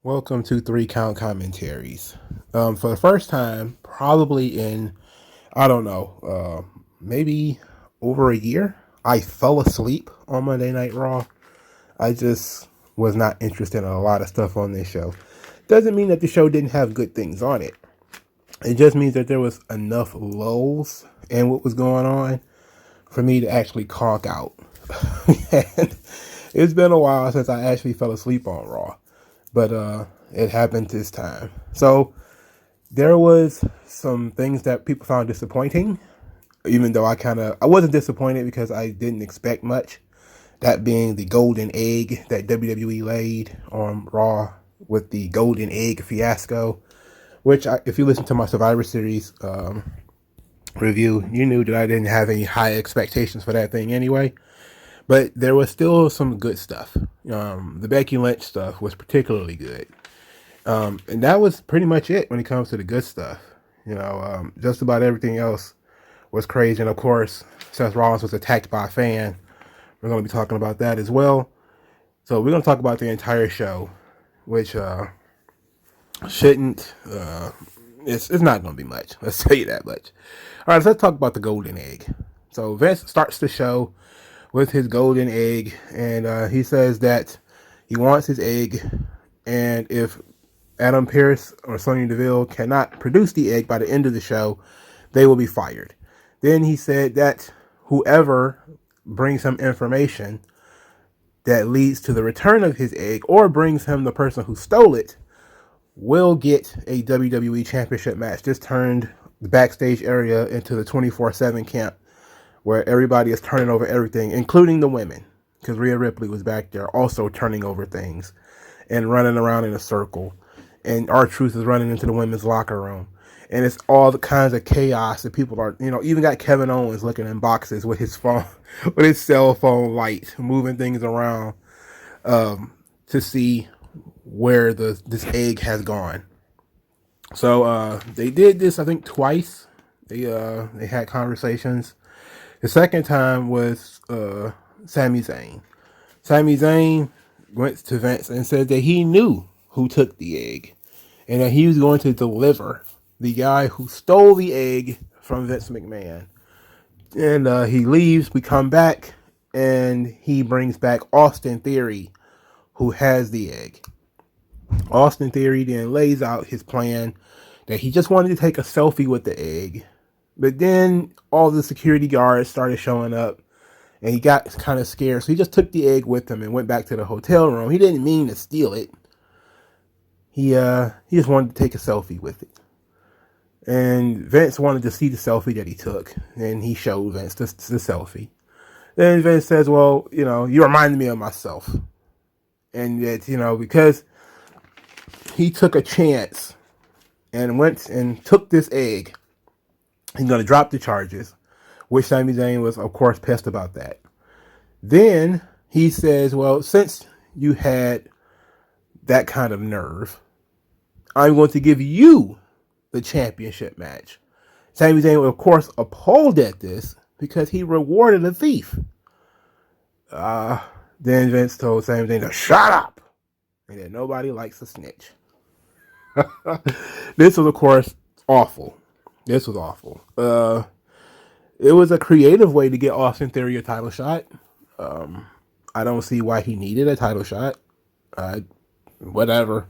Welcome to Three Count Commentaries. For the first time, probably in, I don't know, maybe over a year, I fell asleep on Monday Night Raw. I just was not interested in a lot of stuff on this show. Doesn't mean that the show didn't have good things on it. It just means that there was enough lulls in what was going on for me to actually conk out. And it's been a while since I actually fell asleep on Raw. But it happened this time. So there was some things that people found disappointing, even though I wasn't disappointed because I didn't expect much. That being the golden egg that WWE laid on Raw with the golden egg fiasco, which if you listen to my Survivor Series review, you knew that I didn't have any high expectations for that thing anyway. But there was still some good stuff. The Becky Lynch stuff was particularly good. And that was pretty much it when it comes to the good stuff. Just about everything else was crazy. And of course, Seth Rollins was attacked by a fan. We're going to be talking about that as well. So we're going to talk about the entire show, which shouldn't, it's not going to be much. Let's tell you that much. All right, so let's talk about the golden egg. So Vince starts the show with his golden egg, and he says that he wants his egg, and if Adam Pearce or Sonya Deville cannot produce the egg by the end of the show, they will be fired. Then he said that whoever brings him information that leads to the return of his egg or brings him the person who stole it will get a WWE Championship match. This turned the backstage area into the 24/7 camp, where everybody is turning over everything, including the women, because Rhea Ripley was back there also turning over things and running around in a circle. And R-Truth is running into the women's locker room. And it's all the kinds of chaos that people are, even got Kevin Owens looking in boxes with his phone, with his cell phone light, moving things around to see where this egg has gone. So they did this, I think, twice. They had conversations. The second time was Sami Zayn. Sami Zayn went to Vince and said that he knew who took the egg and that he was going to deliver the guy who stole the egg from Vince McMahon. And he leaves. We come back and he brings back Austin Theory, who has the egg. Austin Theory then lays out his plan that he just wanted to take a selfie with the egg. But then all the security guards started showing up and he got kind of scared. So he just took the egg with him and went back to the hotel room. He didn't mean to steal it. He just wanted to take a selfie with it. And Vince wanted to see the selfie that he took. And he showed Vince the selfie. Then Vince says, well, you reminded me of myself. And that, because he took a chance and went and took this egg, he's going to drop the charges, which Sami Zayn was, of course, pissed about that. Then he says, well, since you had that kind of nerve, I'm going to give you the championship match. Sami Zayn was, of course, appalled at this because he rewarded a thief. Then Vince told Sami Zayn to shut up and that nobody likes a snitch. This was, of course, awful. This was awful. It was a creative way to get Austin Theory a title shot. I don't see why he needed a title shot. Whatever.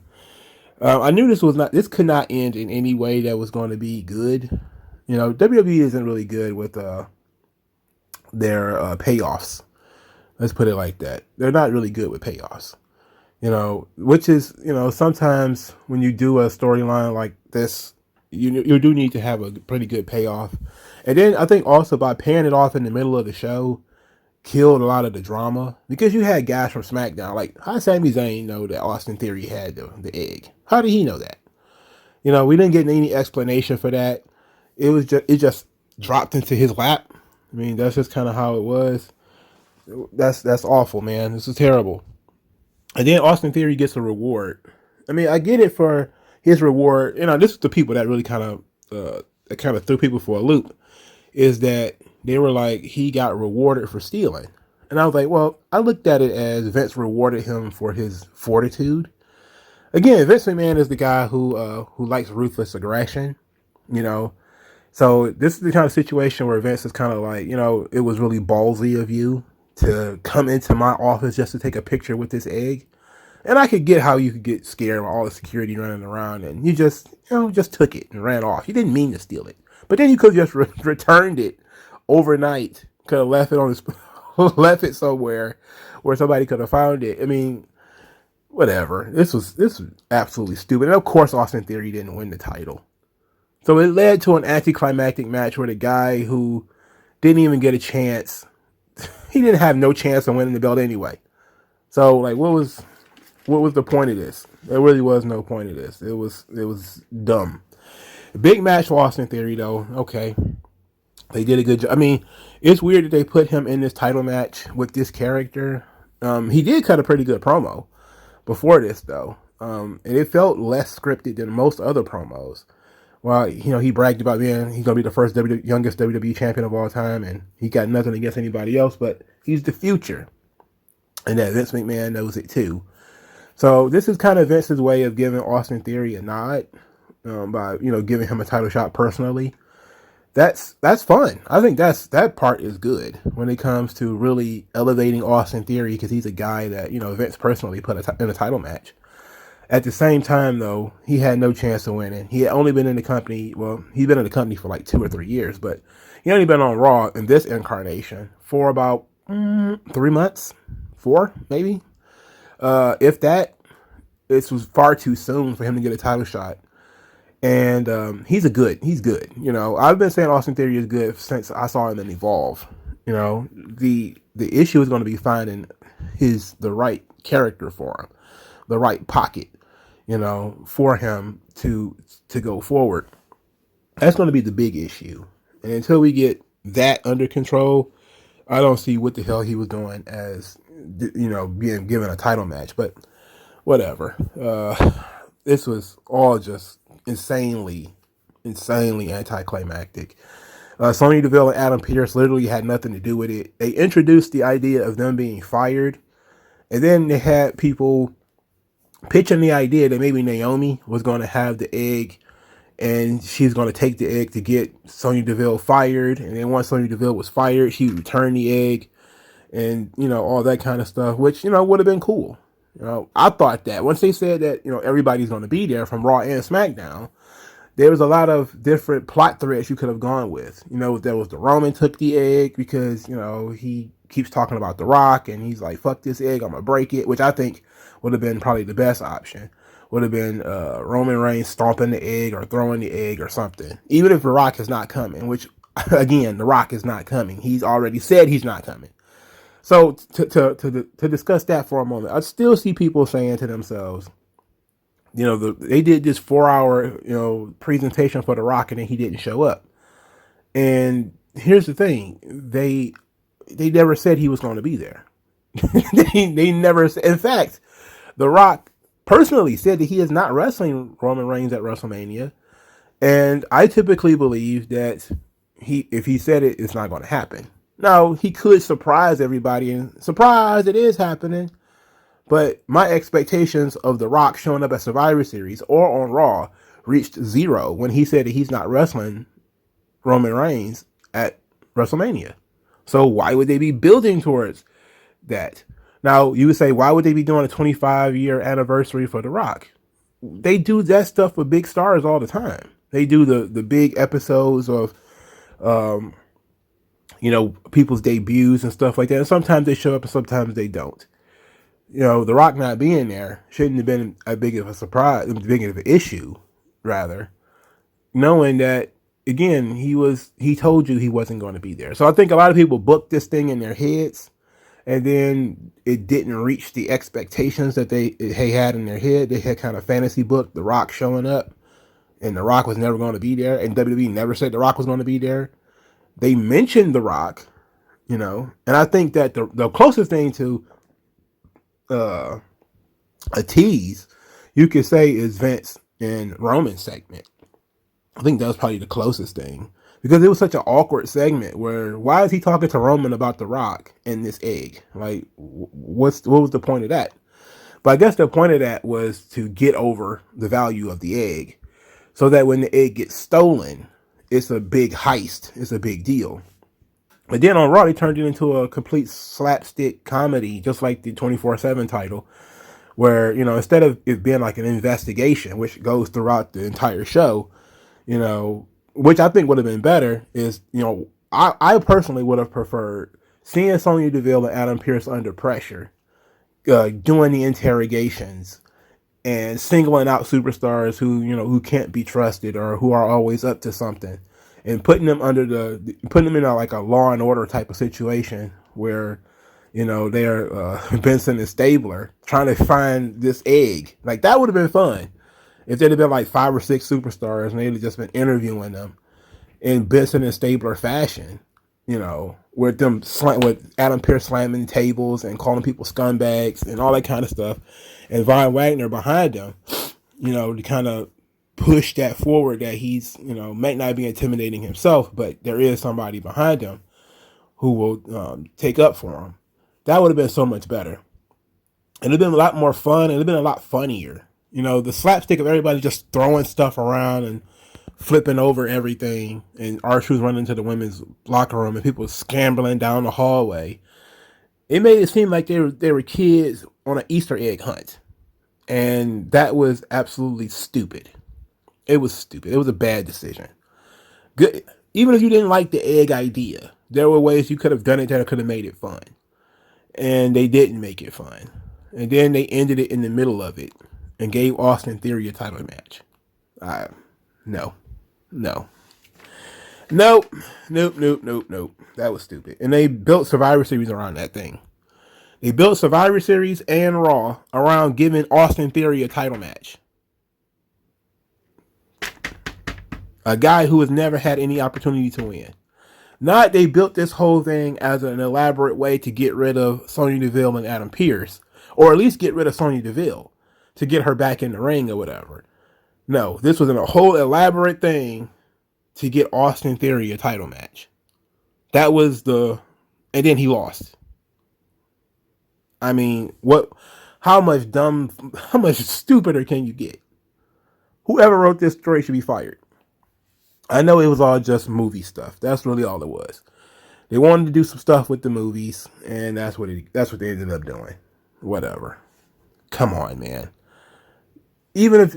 I knew this could not end in any way that was going to be good. WWE isn't really good with their payoffs. Let's put it like that. They're not really good with payoffs. Which is, sometimes when you do a storyline like this, you do need to have a pretty good payoff. And then I think also by paying it off in the middle of the show killed a lot of the drama, because you had guys from SmackDown like, how did Sami Zayn know that Austin Theory had the egg? How did he know that? We didn't get any explanation for that. It just dropped into his lap. I mean, that's just kind of how it was. That's awful, man. This is terrible. And then Austin Theory gets a reward. I mean, I get it for his reward. This is the people that really kind of threw people for a loop. Is that they were like, he got rewarded for stealing. And I was like, well, I looked at it as Vince rewarded him for his fortitude. again, Vince McMahon is the guy who likes ruthless aggression, you know. So this is the kind of situation where Vince is kind of like, it was really ballsy of you to come into my office just to take a picture with this egg. And I could get how you could get scared with all the security running around, and you just took it and ran off. You didn't mean to steal it, but then you could have just returned it overnight. Could have left it on his, left it somewhere where somebody could have found it. I mean, whatever. This was absolutely stupid. And of course, Austin Theory didn't win the title, so it led to an anticlimactic match where the guy who didn't even get a chance, he didn't have no chance of winning the belt anyway. So like, what was the point of this? There really was no point of this. It was dumb. Big match for Austin Theory though. Okay, they did a good job. I mean, it's weird that they put him in this title match with this character. He did cut a pretty good promo before this though, and it felt less scripted than most other promos. Well, he bragged about he's gonna be the first youngest WWE champion of all time, and he got nothing against anybody else, but he's the future, and that Vince McMahon knows it too. So this is kind of Vince's way of giving Austin Theory a nod by giving him a title shot personally. That's fun. I think that part is good when it comes to really elevating Austin Theory, because he's a guy that Vince personally put in a title match. At the same time, though, he had no chance of winning. He had only been in the company. Well, he's been in the company for like 2 or 3 years, but he only been on Raw in this incarnation for about 3 months, 4 maybe. If that, this was far too soon for him to get a title shot. And he's good. I've been saying Austin Theory is good since I saw him in Evolve. The issue is going to be finding the right character for him, the right pocket, for him to go forward. That's going to be the big issue. And until we get that under control, I don't see what the hell he was doing as, being given a title match. But whatever. This was all just insanely anticlimactic. Sonya Deville and Adam Pearce literally had nothing to do with it. They introduced the idea of them being fired, and then they had people pitching the idea that maybe Naomi was going to have the egg, and she's going to take the egg to get Sonya Deville fired. And then once Sonya Deville was fired, she would return the egg, and all that kind of stuff, which would have been cool. I thought that once they said that everybody's going to be there from Raw and SmackDown, there was a lot of different plot threads you could have gone with. There was the Roman took the egg because he keeps talking about The Rock, and he's like, fuck this egg, I'm gonna break it, which I think would have been probably the best option. Would have been Roman Reigns stomping the egg or throwing the egg or something, even if The Rock is not coming, which again, The Rock is not coming. He's already said he's not coming. So to discuss that for a moment, I still see people saying to themselves, they did this 4-hour presentation for The Rock, and then he didn't show up. And here's the thing: they never said he was going to be there. they never. In fact, The Rock personally said that he is not wrestling Roman Reigns at WrestleMania, and I typically believe that if he said it, it's not going to happen. Now, he could surprise everybody, and surprise, it is happening. But my expectations of The Rock showing up at Survivor Series or on Raw reached 0 when he said that he's not wrestling Roman Reigns at WrestleMania. So why would they be building towards that? Now, you would say, why would they be doing a 25-year anniversary for The Rock? They do that stuff with big stars all the time. They do the big episodes of people's debuts and stuff like that. And sometimes they show up and sometimes they don't. The Rock not being there shouldn't have been a big of a surprise, big of an issue, rather, knowing that, again, he told you he wasn't going to be there. So I think a lot of people booked this thing in their heads, and then it didn't reach the expectations that they had in their head. They had kind of fantasy booked The Rock showing up, and The Rock was never going to be there, and WWE never said The Rock was going to be there. They mentioned The Rock, and I think that the closest thing to a tease you could say is Vince and Roman segment. I think that was probably the closest thing, because it was such an awkward segment where, why is he talking to Roman about The Rock and this egg? Like, what was the point of that? But I guess the point of that was to get over the value of the egg, so that when the egg gets stolen, it's a big heist. It's a big deal. But then on Raw, they turned it into a complete slapstick comedy, just like the 24/7 title, where, instead of it being like an investigation, which goes throughout the entire show, which I think would have been better, is, I personally would have preferred seeing Sonya Deville and Adam Pearce under pressure, doing the interrogations and singling out superstars who can't be trusted or who are always up to something, and putting them in like a Law and Order type of situation where they're Benson and Stabler trying to find this egg. Like, that would have been fun if there'd have been like 5 or 6 superstars and they'd have just been interviewing them in Benson and Stabler fashion, with Adam Pearce slamming tables and calling people scumbags and all that kind of stuff, and Von Wagner behind them, to kind of push that forward, that he's, might not be intimidating himself, but there is somebody behind him who will take up for him. That would have been so much better. It'd have been a lot more fun. It'd have been a lot funnier. The slapstick of everybody just throwing stuff around and flipping over everything, and R-Truth running into the women's locker room and people scrambling down the hallway. It made it seem like they were kids on an Easter egg hunt. And that was absolutely stupid. It was stupid. It was a bad decision. Good. Even if you didn't like the egg idea, there were ways you could have done it that could have made it fun. And they didn't make it fun. And then they ended it in the middle of it and gave Austin Theory a title match. No. Nope. That was stupid. And they built Survivor Series around that thing. They built Survivor Series and Raw around giving Austin Theory a title match. A guy who has never had any opportunity to win. Not they built this whole thing as an elaborate way to get rid of Sonya Deville and Adam Pearce, or at least get rid of Sonya Deville to get her back in the ring or whatever. No, this was a whole elaborate thing to get Austin Theory a title match. That was and then he lost. I mean, how much stupider can you get? Whoever wrote this story should be fired. I know it was all just movie stuff. That's really all it was. They wanted to do some stuff with the movies, and that's what they ended up doing. Whatever. Come on, man. Even if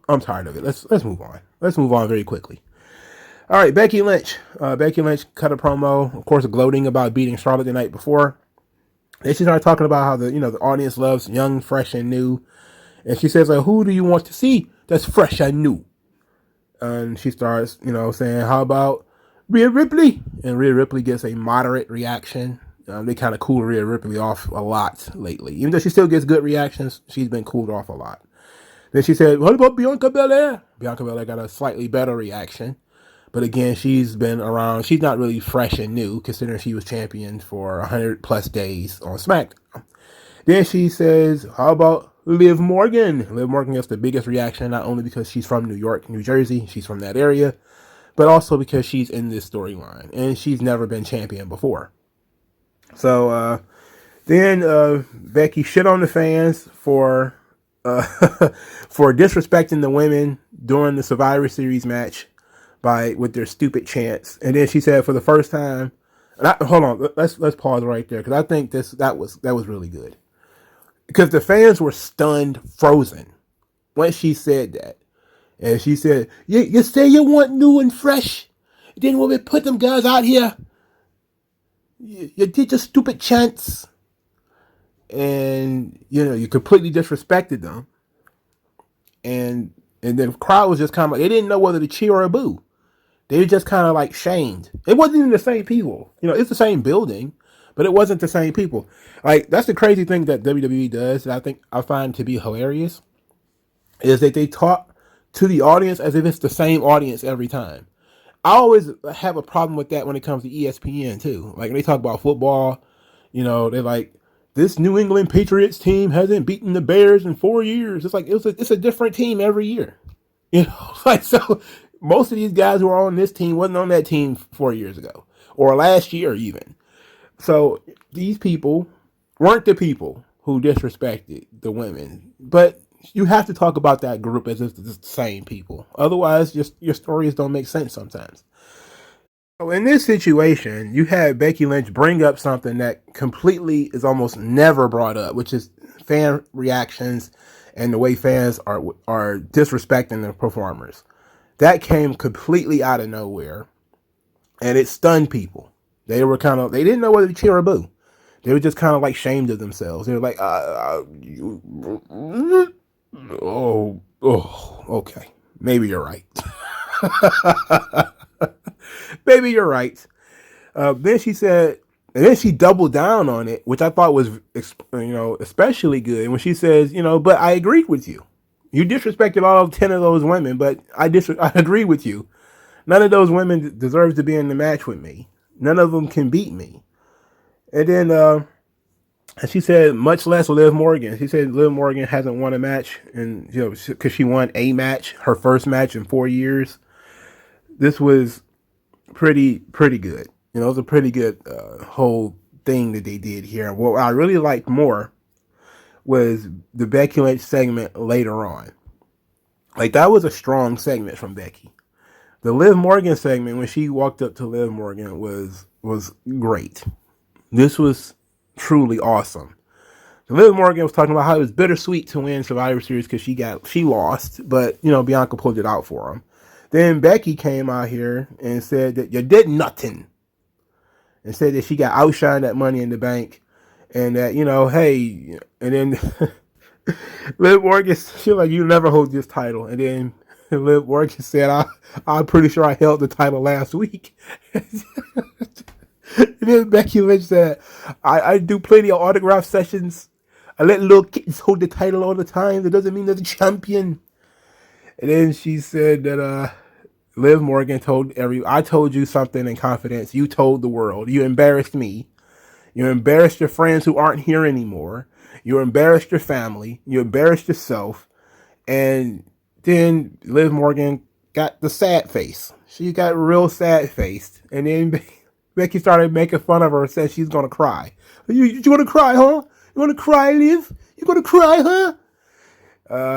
I'm tired of it. Let's move on. Let's move on very quickly. All right, Becky Lynch. Becky Lynch cut a promo, of course, gloating about beating Charlotte the night before. Then she started talking about how the audience loves young, fresh, and new. And she says, like, who do you want to see that's fresh and new? And she starts, saying, how about Rhea Ripley? And Rhea Ripley gets a moderate reaction. They kind of cool Rhea Ripley off a lot lately. Even though she still gets good reactions, she's been cooled off a lot. Then she said, what about Bianca Belair? Bianca Belair got a slightly better reaction. But again, she's been around. She's not really fresh and new, considering she was champion for 100 plus days on SmackDown. Then she says, how about Liv Morgan? Liv Morgan gets the biggest reaction, not only because she's from New York, New Jersey, she's from that area, but also because she's in this storyline, and she's never been champion before. So then Becky shit on the fans for disrespecting the women during the Survivor Series match with their stupid chants. And then she said, for the first time, hold on, let's pause right there, because I think that was really good. Because the fans were stunned, frozen, when she said that. And she said, you say you want new and fresh? Then when we put them guys out here, you did your stupid chants. And, you completely disrespected them. And the crowd was just kind of like, they didn't know whether to cheer or boo. They were just kind of like shamed. It wasn't even the same people. It's the same building, but it wasn't the same people. Like, that's the crazy thing that WWE does that I find to be hilarious, is that they talk to the audience as if it's the same audience every time. I always have a problem with that when it comes to ESPN too. Like, when they talk about football, they're like, this New England Patriots team hasn't beaten the Bears in 4 years. It's like, it's a different team every year. So most of these guys who are on this team wasn't on that team 4 years ago or last year even. So these people weren't the people who disrespected the women. But you have to talk about that group as if it's the same people. Otherwise, just your stories don't make sense sometimes. So in this situation, you had Becky Lynch bring up something that completely is almost never brought up, which is fan reactions and the way fans are disrespecting the performers. That came completely out of nowhere, and it stunned people. They didn't know whether to cheer or boo. They were just kind of like shamed of themselves. They were like, okay, maybe you're right. Maybe you're right. Then she said, and then she doubled down on it, which I thought was, especially good. When she says, but I agreed with you. You disrespected all 10 of those women, but I agree with you. None of those women deserve to be in the match with me. None of them can beat me. And then she said, much less Liv Morgan. She said Liv Morgan hasn't won a match, and because she won a match, her first match in 4 years. This was pretty good. It was a pretty good whole thing that they did here. What I really liked more was the Becky Lynch segment later on. Like, that was a strong segment from Becky. The Liv Morgan segment, when she walked up to Liv Morgan, was great. This was truly awesome. Liv Morgan was talking about how it was bittersweet to win Survivor Series because she lost, but Bianca pulled it out for him. Then Becky came out here and said that you did nothing, and said that she got outshined at Money in the Bank, and that hey, and then Liv Morgan, she was like, you never hold this title, and then Liv Morgan said, I'm pretty sure I held the title last week. And then Becky Lynch said, I do plenty of autograph sessions. I let little kids hold the title all the time. That doesn't mean they're the champion. And then she said that Liv Morgan I told you something in confidence. You told the world. You embarrassed me. You embarrassed your friends who aren't here anymore. You embarrassed your family. You embarrassed yourself. And then Liv Morgan got the sad face. She got real sad faced. And then Becky started making fun of her and said she's going to cry. You going to cry, huh? You going to cry, Liv? You going to cry, huh?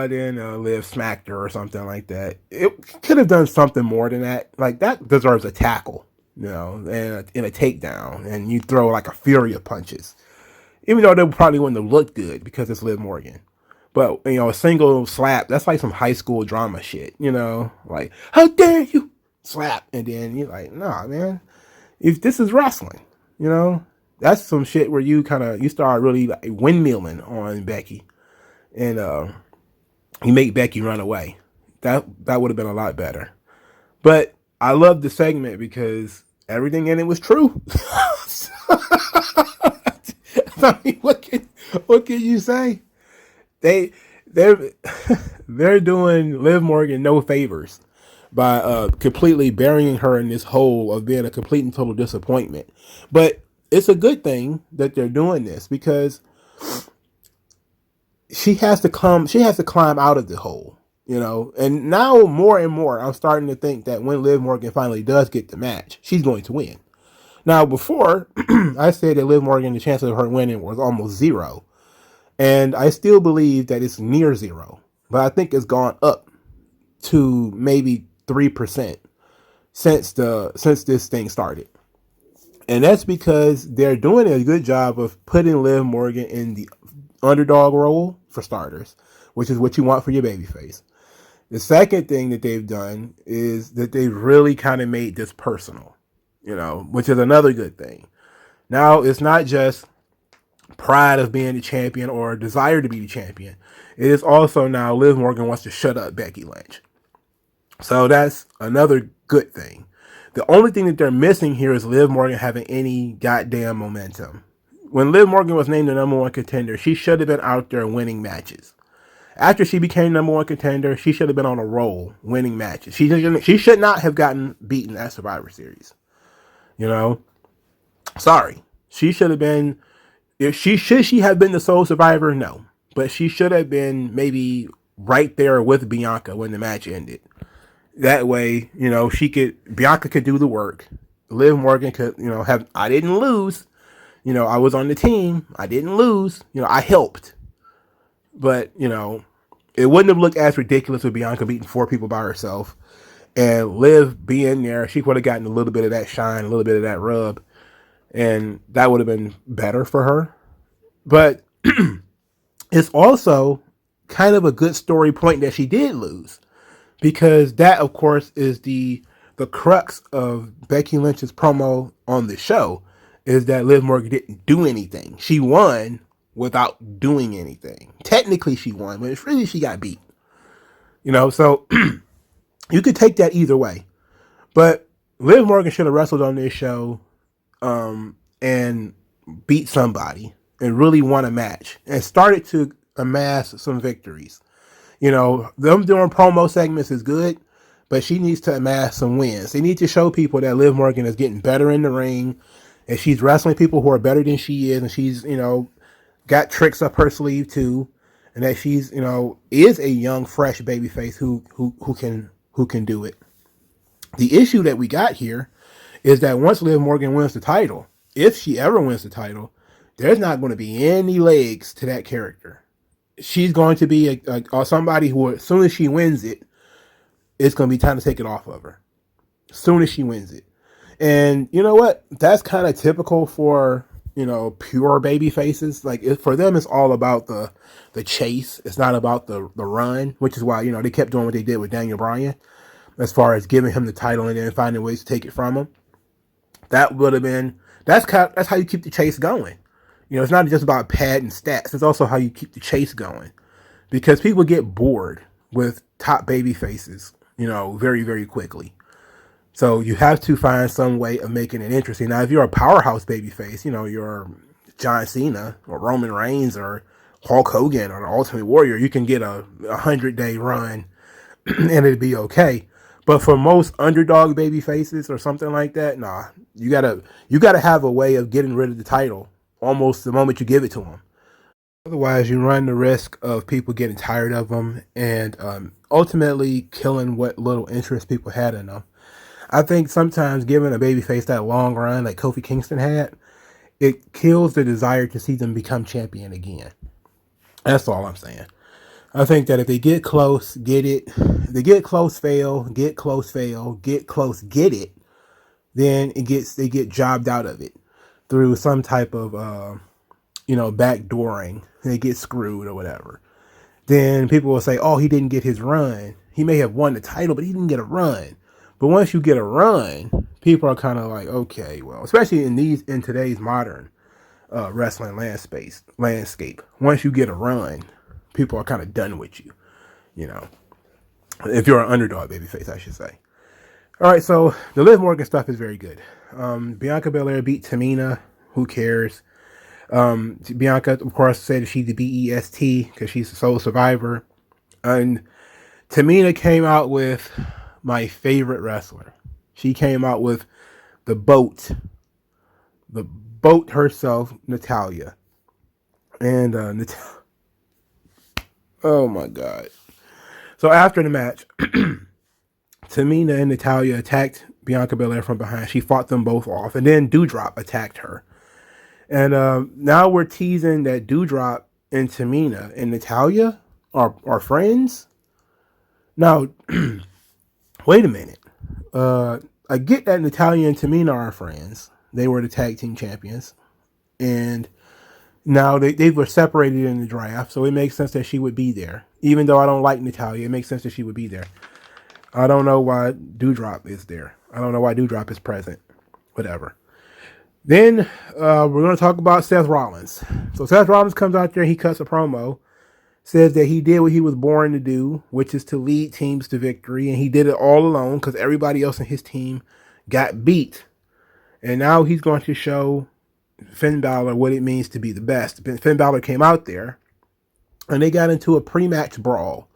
Then Liv smacked her or something like that. It could have done something more than that. Like, that deserves a tackle, and a takedown. And you throw like a fury of punches. Even though they probably wouldn't have looked good because it's Liv Morgan. But, a single slap, that's like some high school drama shit, like, how dare you? Slap. And then you're like, nah, man. If this is wrestling, that's some shit where you start really like windmilling on Becky. And you make Becky run away. That would have been a lot better. But I love the segment because everything in it was true. I mean, what can you say? They're doing Liv Morgan no favors by completely burying her in this hole of being a complete and total disappointment. But it's a good thing that they're doing this because she has to climb out of the hole, And now more and more, I'm starting to think that when Liv Morgan finally does get the match, she's going to win. Now, before, I said that Liv Morgan, the chances of her winning was almost zero. And I still believe that it's near zero. But I think it's gone up to maybe 3% since this thing started. And that's because they're doing a good job of putting Liv Morgan in the underdog role, for starters, which is what you want for your babyface. The second thing that they've done is that they've really kind of made this personal, which is another good thing. Now, it's not just pride of being the champion or desire to be the champion. It is also now Liv Morgan wants to shut up Becky Lynch. So that's another good thing. The only thing that they're missing here is Liv Morgan having any goddamn momentum. When Liv Morgan was named the number one contender, she should have been out there winning matches. After she became number one contender, she should have been on a roll winning matches. She should not have gotten beaten at Survivor Series. Sorry. She should have been, should she have been the sole survivor? No. But she should have been maybe right there with Bianca when the match ended. That way, Bianca could do the work. Liv Morgan could, I didn't lose. You know, I was on the team. I didn't lose. You know, I helped. But, you know, it wouldn't have looked as ridiculous with Bianca beating 4 people by herself. And Liv being there, she would have gotten a little bit of that shine, a little bit of that rub. And that would have been better for her. But it's also kind of a good story point that she did lose. Because that, of course, is the crux of Becky Lynch's promo on the show, is that Liv Morgan didn't do anything. She won without doing anything. Technically, she won, but it's really she got beat. You know, so you could take that either way. But Liv Morgan should have wrestled on this show and beat somebody and really won a match and started to amass some victories. You know, them doing promo segments is good, but she needs to amass some wins. They need to show people that Liv Morgan is getting better in the ring, and she's wrestling people who are better than she is, and she's, you know, got tricks up her sleeve too, and that she's, you know, is a young, fresh babyface who can do it. The issue that we got here is that once Liv Morgan wins the title, if she ever wins the title, there's not going to be any legs to that character. She's going to be somebody who, as soon as she wins it, it's going to be time to take it off of her. As soon as she wins it. And you know what? That's kind of typical for, you know, pure baby faces. Like, for them, it's all about the chase. It's not about the run, which is why, you know, they kept doing what they did with Daniel Bryan, as far as giving him the title and then finding ways to take it from him. That would have been, that's how you keep the chase going. You know, it's not just about padding stats. It's also how you keep the chase going. Because people get bored with top baby faces, you know, very, very quickly. So you have to find some way of making it interesting. Now, if you're a powerhouse baby face, you know, you're John Cena or Roman Reigns or Hulk Hogan or the Ultimate Warrior, you can get a 100-day run and it'd be okay. But for most underdog baby faces or something like that, nah, you gotta have a way of getting rid of the title almost the moment you give it to them. Otherwise, you run the risk of people getting tired of them and ultimately killing what little interest people had in them. I think sometimes giving a babyface that long run like Kofi Kingston had, it kills the desire to see them become champion again. That's all I'm saying. I think that if they get close, get it. If they get close, fail, get close, fail, get close, get it. Then they get jobbed out of it through some type of, backdooring. They get screwed or whatever. Then people will say, oh, he didn't get his run. He may have won the title, but he didn't get a run. But once you get a run, people are kind of like, okay, well, especially in today's modern wrestling landscape. Once you get a run, people are kind of done with you, you know. If you're an underdog babyface, I should say. All right, so the Liv Morgan stuff is very good. Bianca Belair beat Tamina. Who cares? Bianca, of course, said she's the BEST because she's the sole survivor. And Tamina came out with my favorite wrestler. She came out with the boat herself, Natalya. And oh my God. So after the match, Tamina and Natalya attacked Bianca Belair from behind. She fought them both off. And then Doudrop attacked her. And now we're teasing that Doudrop and Tamina and Natalya are friends. Now, wait a minute. I get that Natalya and Tamina are friends. They were the tag team champions. And now they were separated in the draft, so it makes sense that she would be there. Even though I don't like Natalya, it makes sense that she would be there. I don't know why Doudrop is there. I don't know why Doudrop is present. Whatever. Then we're going to talk about Seth Rollins. So Seth Rollins comes out there, he cuts a promo, says that he did what he was born to do, which is to lead teams to victory, and he did it all alone because everybody else in his team got beat. And now he's going to show Finn Balor what it means to be the best. Finn Balor came out there, and they got into a pre-match brawl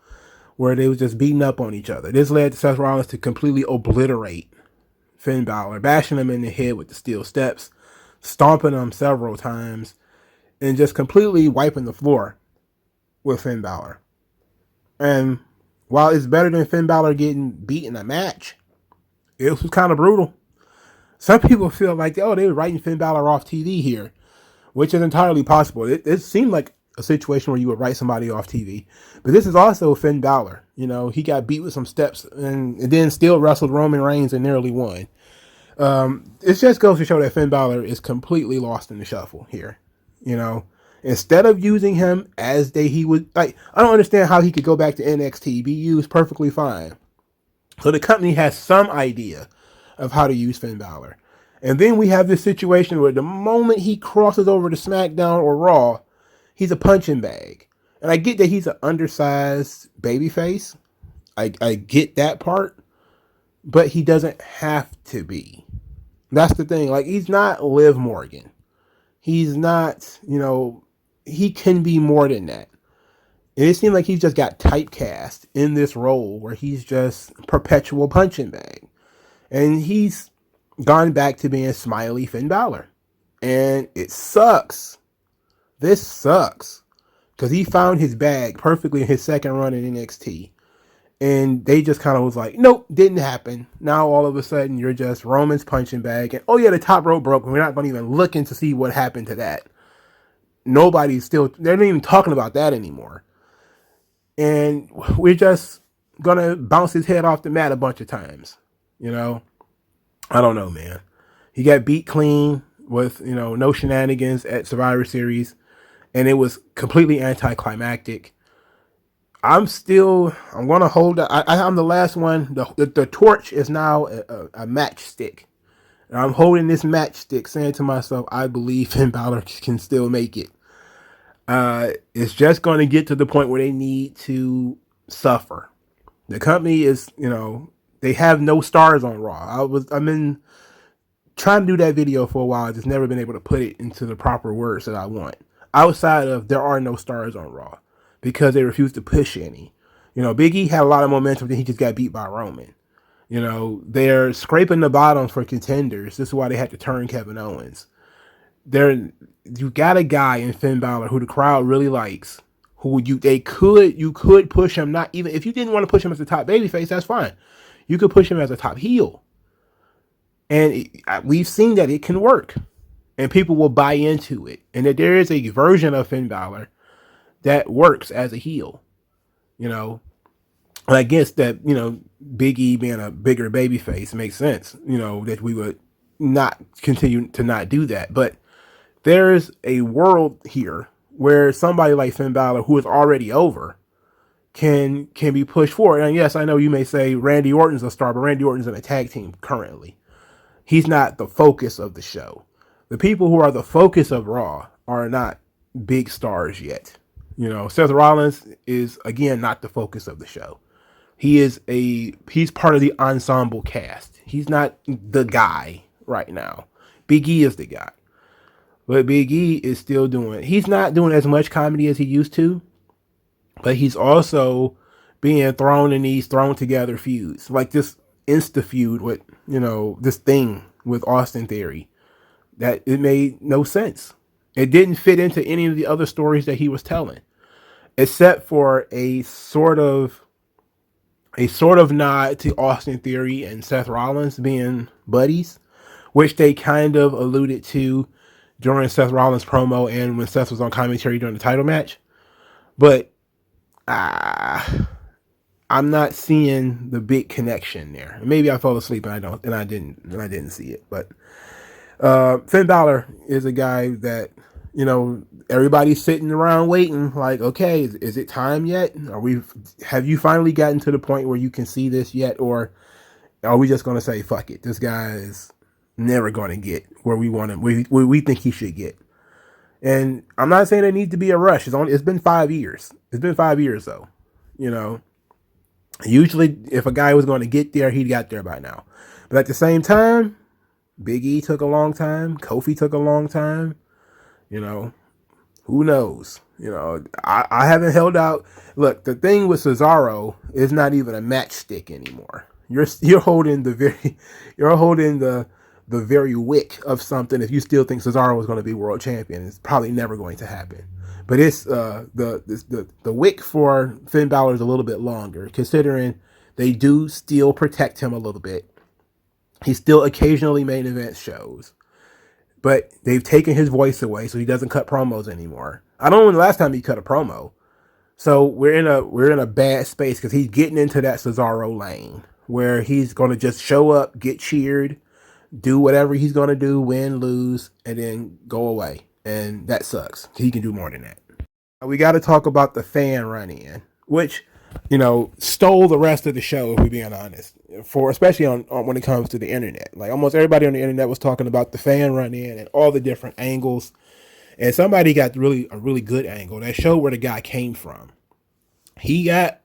where they was just beating up on each other. This led to Seth Rollins to completely obliterate Finn Balor, bashing him in the head with the steel steps, stomping him several times, and just completely wiping the floor with Finn Balor. And while it's better than Finn Balor getting beat in a match, it was kind of brutal. Some people feel like, oh, they were writing Finn Balor off TV here. which is entirely possible. It seemed like a situation where you would write somebody off TV. But this is also Finn Balor. You know, he got beat with some steps and then still wrestled Roman Reigns and nearly won. It just goes to show that Finn Balor is completely lost in the shuffle here. You know, instead of using him as he would, like, I don't understand how he could go back to NXT, be used perfectly fine. So the company has some idea of how to use Finn Balor. And then we have this situation where the moment he crosses over to SmackDown or Raw, he's a punching bag. And I get that he's an undersized babyface. I get that part. But he doesn't have to be. That's the thing. Like, he's not Liv Morgan. He's not, you know, he can be more than that. And it seems like he's just got typecast in this role where he's just perpetual punching bag. And he's gone back to being smiley Finn Balor. And it sucks. This sucks. Because he found his bag perfectly in his second run in NXT. And they just kind of was like, nope, didn't happen. Now all of a sudden you're just Roman's punching bag. And oh yeah, the top rope broke. We're not going to even look into see what happened to that. They're not even talking about that anymore. And we're just going to bounce his head off the mat a bunch of times. You know, I don't know, man. He got beat clean with, you know, no shenanigans at Survivor Series. And it was completely anticlimactic. I'm going to hold it. I'm the last one. The torch is now a matchstick. And I'm holding this matchstick saying to myself, I believe Finn Balor can still make it. It's just going to get to the point where they need to suffer. The company is, you know, they have no stars on Raw. I've been trying to do that video for a while. I've just never been able to put it into the proper words that I want. Outside of there are no stars on Raw. Because they refused to push any. You know, Big E had a lot of momentum, then he just got beat by Roman. You know, they're scraping the bottom for contenders. This is why they had to turn Kevin Owens. You got a guy in Finn Balor who the crowd really likes. Who you could push him, not even if you didn't want to push him as a top babyface, that's fine. You could push him as a top heel. And we've seen that it can work. And people will buy into it. And that there is a version of Finn Balor that works as a heel, you know. And I guess that, you know, Big E being a bigger baby face makes sense, you know, that we would not continue to not do that. But there's a world here where somebody like Finn Balor, who is already over, can be pushed forward. And yes, I know you may say Randy Orton's a star, but Randy Orton's in a tag team currently. He's not the focus of the show. The people who are the focus of Raw are not big stars yet. You know, Seth Rollins is, again, not the focus of the show. He's part of the ensemble cast. He's not the guy right now. Big E is the guy. But Big E is still he's not doing as much comedy as he used to, but he's also being thrown in these thrown together feuds. Like this Insta feud with, you know, this thing with Austin Theory. That it made no sense. It didn't fit into any of the other stories that he was telling, except for a sort of nod to Austin Theory and Seth Rollins being buddies, which they kind of alluded to during Seth Rollins' promo and when Seth was on commentary during the title match. But I'm not seeing the big connection there. Maybe I fell asleep and I didn't see it. But Finn Balor is a guy that, you know, everybody's sitting around waiting like, okay, is it time yet? Have you finally gotten to the point where you can see this yet? Or are we just going to say, fuck it, this guy is never going to get where we want him, we think he should get? And I'm not saying there needs to be a rush. It's been 5 years. It's been 5 years though. You know, usually if a guy was going to get there, he'd got there by now. But at the same time, Big E took a long time. Kofi took a long time. You know, who knows? You know, I haven't held out. Look, the thing with Cesaro is not even a matchstick anymore. You're holding the very wick of something. If you still think Cesaro is going to be world champion, it's probably never going to happen. But it's the wick for Finn Balor is a little bit longer, considering they do still protect him a little bit. He still occasionally main event shows. but they've taken his voice away, so he doesn't cut promos anymore. I don't know when the last time he cut a promo. So we're in a bad space because he's getting into that Cesaro lane where he's going to just show up, get cheered, do whatever he's going to do, win, lose, and then go away. And that sucks. He can do more than that. We got to talk about the fan run-in, which, stole the rest of the show, if we're being honest, for especially on when it comes to the internet. Like almost everybody on the internet was talking about the fan run-in and all the different angles. And somebody got a really good angle that showed where the guy came from. He got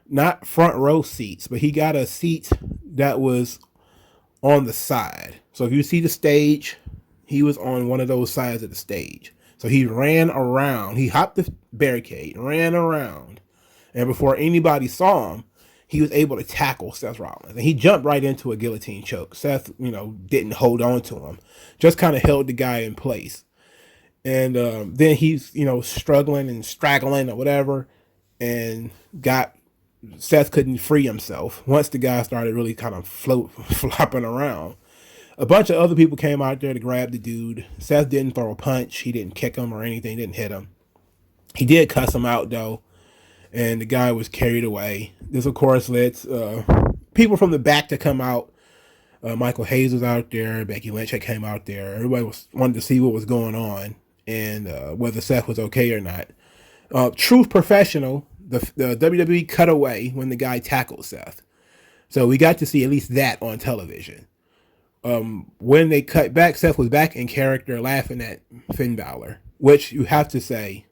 not front row seats, but he got a seat that was on the side. So if you see the stage, he was on one of those sides of the stage. So he ran around. He hopped the barricade, ran around. And before anybody saw him, he was able to tackle Seth Rollins. And he jumped right into a guillotine choke. Seth, didn't hold on to him. Just kind of held the guy in place. And then he's, struggling and straggling or whatever. And Seth couldn't free himself. Once the guy started really kind of flopping around. A bunch of other people came out there to grab the dude. Seth didn't throw a punch. He didn't kick him or anything. He didn't hit him. He did cuss him out, though. And the guy was carried away. This, of course, led people from the back to come out. Michael Hayes was out there. Becky Lynch had came out there. Everybody wanted to see what was going on and whether Seth was okay or not. Truth Professional, the WWE cut away when the guy tackled Seth. So we got to see at least that on television. When they cut back, Seth was back in character laughing at Finn Balor, which you have to say,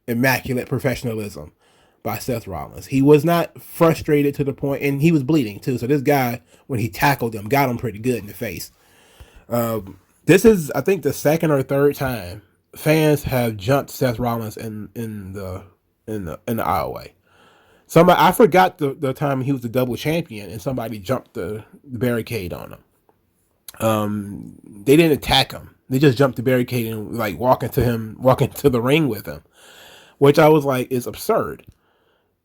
immaculate professionalism by Seth Rollins. He was not frustrated to the point, and he was bleeding too. So this guy, when he tackled him, got him pretty good in the face. This is, I think, the second or third time fans have jumped Seth Rollins in the aisleway. Somebody, I forgot the time he was the double champion and somebody jumped the barricade on him. They didn't attack him. They just jumped the barricade and walk into the ring with him, which I was like, is absurd.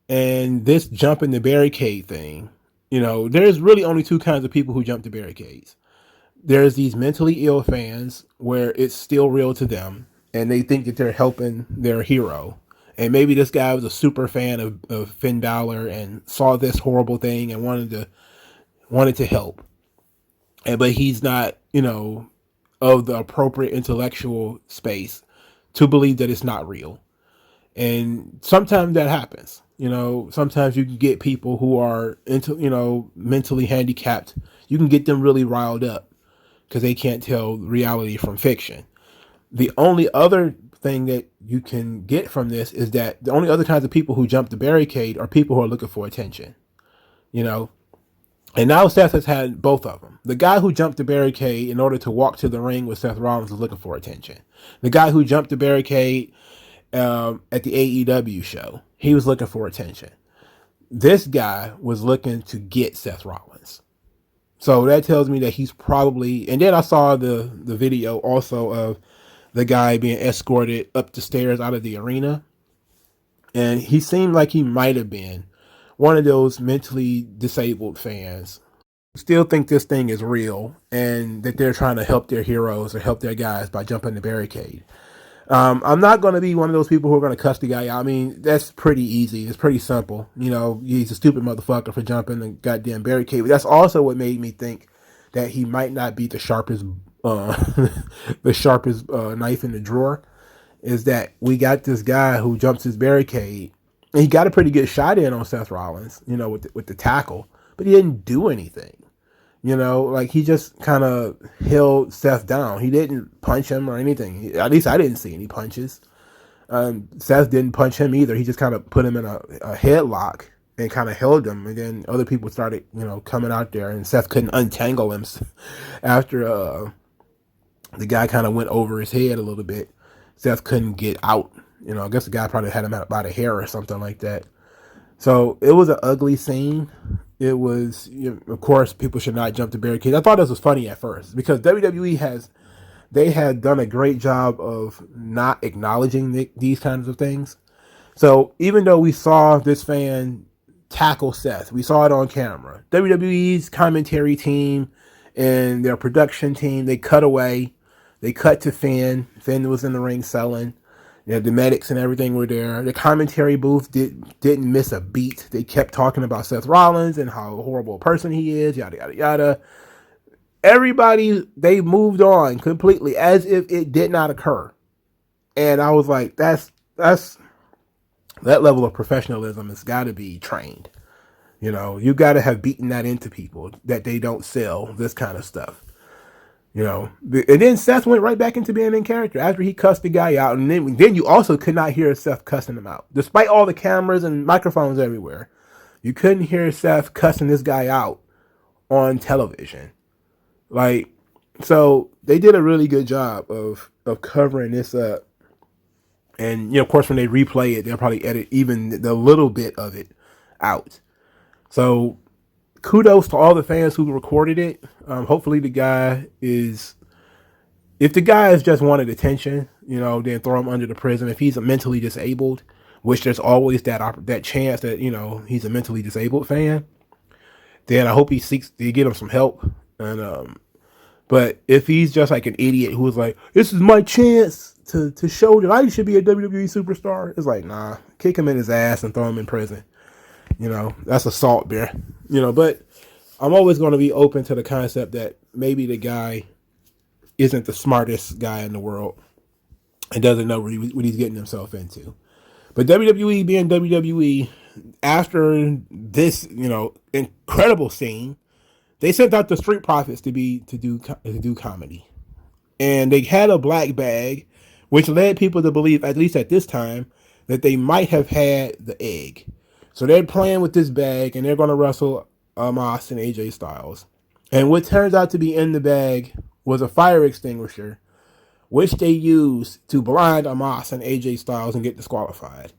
And this jumping the barricade thing, there's really only two kinds of people who jump the barricades. There's these mentally ill fans where it's still real to them and they think that they're helping their hero. And maybe this guy was a super fan of Finn Balor and saw this horrible thing and wanted to help. But he's not, of the appropriate intellectual space to believe that it's not real. And sometimes that happens. Sometimes you can get people who are mentally handicapped. You can get them really riled up because they can't tell reality from fiction. The only other thing that you can get from this is that the only other kinds of people who jump the barricade are people who are looking for attention. And now Seth has had both of them. The guy who jumped the barricade in order to walk to the ring with Seth Rollins was looking for attention. The guy who jumped the barricade at the AEW show, he was looking for attention. This guy was looking to get Seth Rollins. So that tells me that he's probably... And then I saw the video also of the guy being escorted up the stairs out of the arena. And he seemed like he might have been one of those mentally disabled fans who still think this thing is real and that they're trying to help their heroes or help their guys by jumping the barricade. I'm not going to be one of those people who are going to cuss the guy out. I mean, that's pretty easy. It's pretty simple. He's a stupid motherfucker for jumping the goddamn barricade. But that's also what made me think that he might not be the sharpest knife in the drawer, is that we got this guy who jumps his barricade. And he got a pretty good shot in on Seth Rollins, with the tackle, but he didn't do anything. He just kind of held Seth down. He didn't punch him or anything. At least I didn't see any punches. Seth didn't punch him either. He just kind of put him in a headlock and kind of held him. And then other people started, coming out there, and Seth couldn't untangle him after the guy kind of went over his head a little bit. Seth couldn't get out. I guess the guy probably had him out by the hair or something like that. So it was an ugly scene. It was, of course, people should not jump the barricades. I thought this was funny at first because WWE had done a great job of not acknowledging these kinds of things. So even though we saw this fan tackle Seth, we saw it on camera. WWE's commentary team and their production team, they cut away They cut to Finn. Finn was in the ring selling. The medics and everything were there. The commentary booth didn't miss a beat. They kept talking about Seth Rollins and how horrible a person he is, yada, yada, yada. Everybody, they moved on completely as if it did not occur. And I was like, that level of professionalism has got to be trained. You got to have beaten that into people that they don't sell this kind of stuff. And then Seth went right back into being in character after he cussed the guy out. And then you also could not hear Seth cussing him out. Despite all the cameras and microphones everywhere, you couldn't hear Seth cussing this guy out on television. So they did a really good job of covering this up. And, of course, when they replay it, they'll probably edit even the little bit of it out. So kudos to all the fans who recorded it. Hopefully the guy is, if the guy has just wanted attention, then throw him under the prison. If he's a mentally disabled, which there's always that chance that, he's a mentally disabled fan, then I hope he seeks to get him some help. And, but if he's just like an idiot who is like, this is my chance to show that I should be a WWE superstar, it's like, nah, kick him in his ass and throw him in prison. That's assault, bear. But I'm always going to be open to the concept that maybe the guy isn't the smartest guy in the world and doesn't know what he's getting himself into. But WWE being WWE, after this, incredible scene, they sent out the Street Profits to do comedy, and they had a black bag, which led people to believe, at least at this time, that they might have had the egg. So they're playing with this bag, and they're going to wrestle Omos and AJ Styles. And what turns out to be in the bag was a fire extinguisher, which they used to blind Omos and AJ Styles and get disqualified.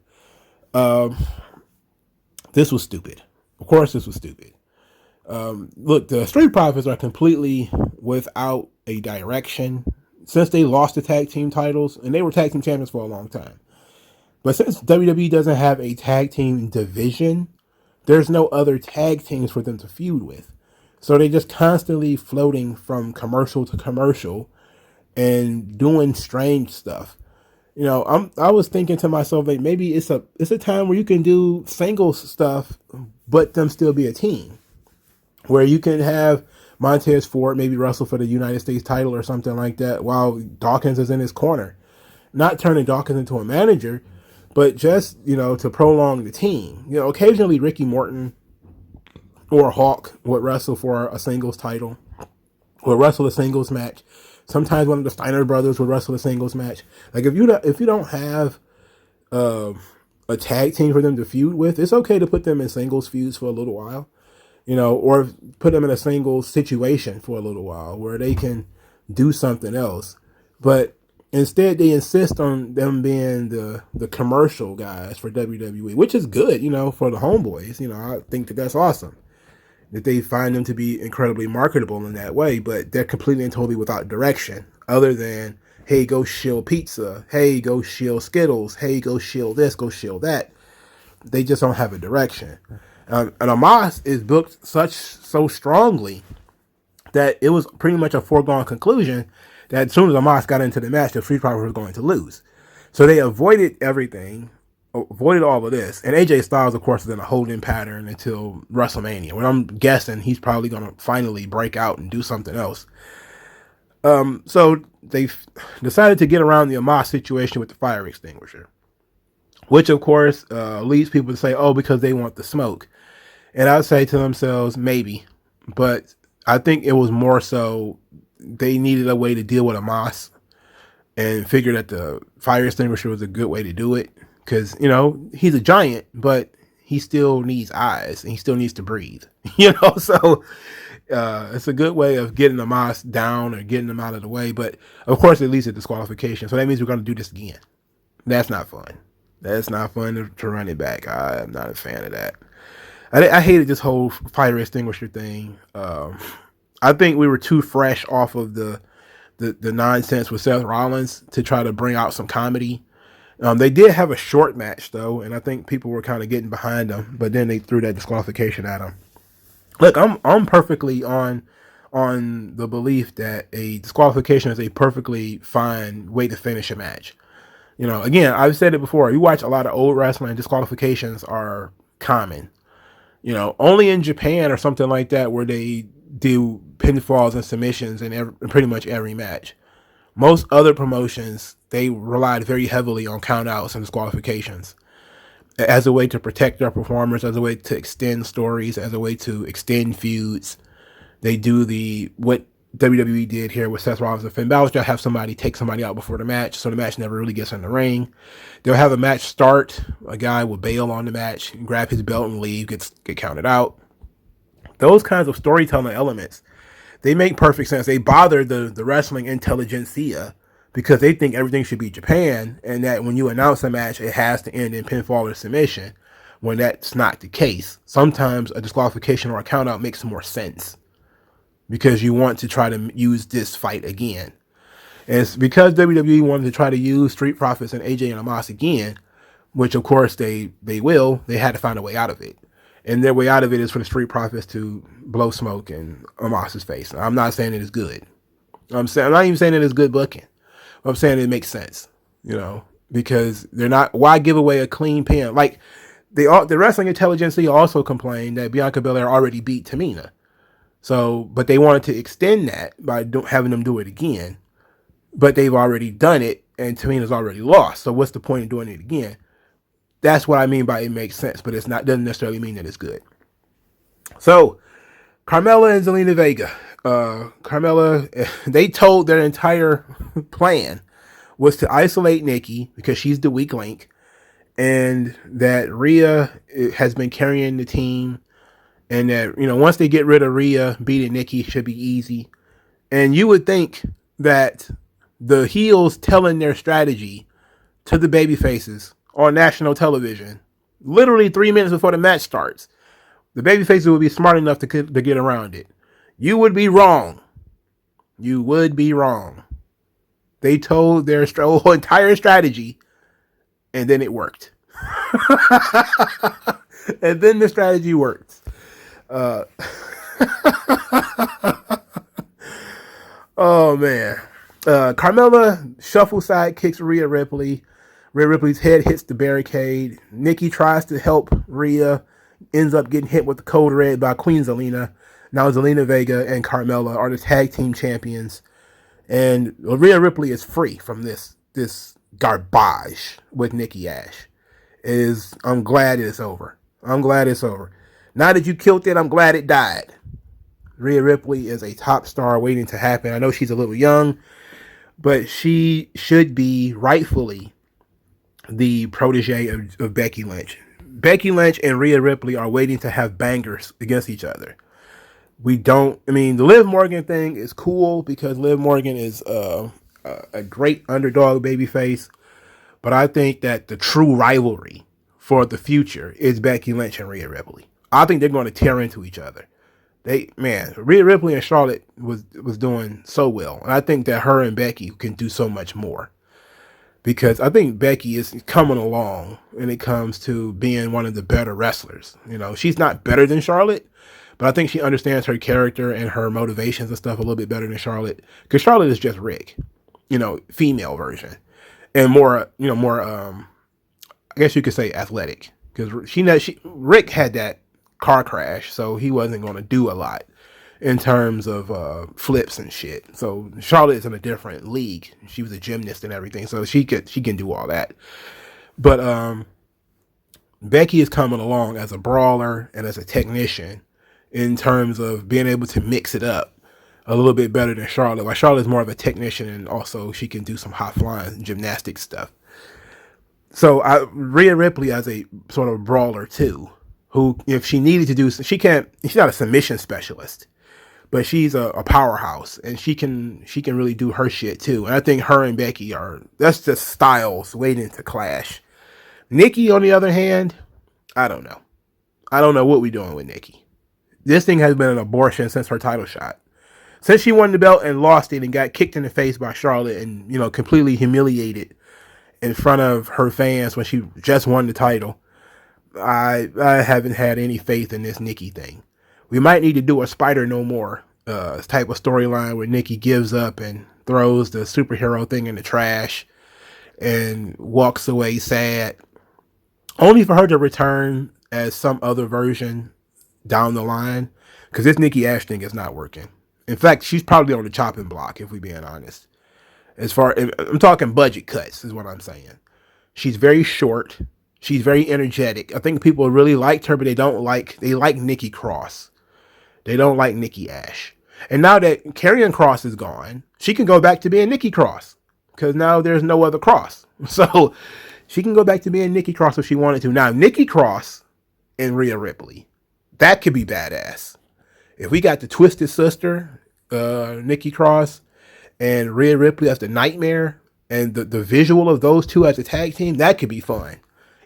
This was stupid. Of course, this was stupid. Look, the Street Profits are completely without a direction since they lost the tag team titles, and they were tag team champions for a long time. But since WWE doesn't have a tag team division, there's no other tag teams for them to feud with. So they're just constantly floating from commercial to commercial and doing strange stuff. I was thinking to myself, like, maybe it's a time where you can do singles stuff, but them still be a team. Where you can have Montez Ford maybe wrestle for the United States title or something like that while Dawkins is in his corner. Not turning Dawkins into a manager, but just, to prolong the team. Occasionally Ricky Morton or Hawk would wrestle for a singles title, or wrestle a singles match. Sometimes one of the Steiner brothers would wrestle a singles match. Like, if you don't have a tag team for them to feud with, it's okay to put them in singles feuds for a little while. Or put them in a single situation for a little while where they can do something else. But instead, they insist on them being the commercial guys for WWE, which is good, for the homeboys. I think that's awesome that they find them to be incredibly marketable in that way, but they're completely and totally without direction other than, hey, go shill pizza. Hey, go shill Skittles. Hey, go shill this, go shill that. They just don't have a direction. And Omos is booked so strongly that it was pretty much a foregone conclusion that as soon as Omos got into the match, the Street Profits was going to lose. So they avoided everything, avoided all of this. And AJ Styles, of course, is in a holding pattern until WrestleMania, when I'm guessing he's probably going to finally break out and do something else. So they decided to get around the Omos situation with the fire extinguisher, which, of course, leads people to say, oh, because they want the smoke. And I'd say to themselves, maybe. But I think it was more so they needed a way to deal with Omos and figured that the fire extinguisher was a good way to do it. Because, he's a giant, but he still needs eyes and he still needs to breathe. So it's a good way of getting Omos down or getting him out of the way. But, of course, it leads to disqualification. So that means we're going to do this again. That's not fun. That's not fun to run it back. I'm not a fan of that. I hated this whole fire extinguisher thing. I think we were too fresh off of the nonsense with Seth Rollins to try to bring out some comedy. They did have a short match, though, and I think people were kind of getting behind them, but then they threw that disqualification at him. Look, I'm perfectly on on the belief that a disqualification is a perfectly fine way to finish a match. Again, I've said it before. You watch a lot of old wrestling, disqualifications are common. Only in Japan or something like that where they do pinfalls and submissions in pretty much every match. Most other promotions, they relied very heavily on countouts and disqualifications as a way to protect their performers, as a way to extend stories, as a way to extend feuds. They do what WWE did here with Seth Rollins and Finn Balor. They'll have somebody take somebody out before the match, so the match never really gets in the ring. They'll have a match start. A guy will bail on the match, grab his belt and leave, get counted out. Those kinds of storytelling elements, they make perfect sense. They bother the wrestling intelligentsia because they think everything should be Japan, and that when you announce a match, it has to end in pinfall or submission, when that's not the case. Sometimes a disqualification or a countout makes more sense because you want to try to use this fight again. And it's because WWE wanted to try to use Street Profits and AJ and Omos again, which of course they will, they had to find a way out of it. And their way out of it is for the Street Profits to blow smoke in Omos's face. I'm not saying it is good. I'm not even saying it is good booking. I'm saying it makes sense, because they're not, why give away a clean pin? Like the wrestling intelligentsia also complained that Bianca Belair already beat Tamina. So, but they wanted to extend that by having them do it again. But they've already done it, and Tamina's already lost. So what's the point of doing it again? That's what I mean by it makes sense, but it's not, doesn't necessarily mean that it's good. So, Carmela and Zelena Vega. Carmela, they told their entire plan was to isolate Nikki because she's the weak link, and that Rhea has been carrying the team, and that, once they get rid of Rhea, beating Nikki should be easy. And you would think that the heels telling their strategy to the baby faces on national television, literally 3 minutes before the match starts, the baby faces would be smart enough to get around it. You would be wrong. You would be wrong. They told their whole entire strategy, and then it worked. And then the strategy worked. Oh, man. Carmela shuffle side kicks Rhea Ripley. Rhea Ripley's head hits the barricade. Nikki tries to help Rhea, ends up getting hit with the code red by Queen Zelena. Now Zelena Vega and Carmela are the tag team champions. And Rhea Ripley is free from this garbage with Nikki Ash. I'm glad it's over. I'm glad it's over. Now that you killed it, I'm glad it died. Rhea Ripley is a top star waiting to happen. I know she's a little young, but she should be rightfully the protege of Becky Lynch. Becky Lynch and Rhea Ripley are waiting to have bangers against each other. The Liv Morgan thing is cool because Liv Morgan is a great underdog babyface, but I think that the true rivalry for the future is Becky Lynch and Rhea Ripley. I think they're going to tear into each other. Rhea Ripley and Charlotte was doing so well, and I think that her and Becky can do so much more, because I think Becky is coming along when it comes to being one of the better wrestlers. She's not better than Charlotte, but I think she understands her character and her motivations and stuff a little bit better than Charlotte, because Charlotte is just Rick, female version, and more, I guess you could say athletic, because Rick had that car crash, so he wasn't going to do a lot in terms of flips and shit. So Charlotte is in a different league. She was a gymnast and everything, so she can do all that. But Becky is coming along as a brawler and as a technician in terms of being able to mix it up a little bit better than Charlotte. While Charlotte is more of a technician, and also she can do some high flying gymnastic stuff. So Rhea Ripley as a sort of brawler too, who, if she needed to do, she's not a submission specialist, but she's a powerhouse, and she can really do her shit too. And I think her and Becky that's just styles waiting to clash. Nikki, on the other hand, I don't know. I don't know what we're doing with Nikki. This thing has been an abortion since her title shot. Since she won the belt and lost it and got kicked in the face by Charlotte and, completely humiliated in front of her fans when she just won the title, I haven't had any faith in this Nikki thing. We might need to do a Spider No More type of storyline where Nikki gives up and throws the superhero thing in the trash and walks away sad, only for her to return as some other version down the line, because this Nikki Ash thing is not working. In fact, she's probably on the chopping block, if we're being honest. As far, I'm talking budget cuts, is what I'm saying. She's very short. She's very energetic. I think people really liked her, but they like Nikki Cross. They don't like Nikki Ash. And now that Karrion Kross is gone, she can go back to being Nikki Cross, because now there's no other Cross. So she can go back to being Nikki Cross if she wanted to. Now, Nikki Cross and Rhea Ripley, that could be badass. If we got the Twisted Sister, Nikki Cross, and Rhea Ripley as the Nightmare, and the visual of those two as a tag team, that could be fun,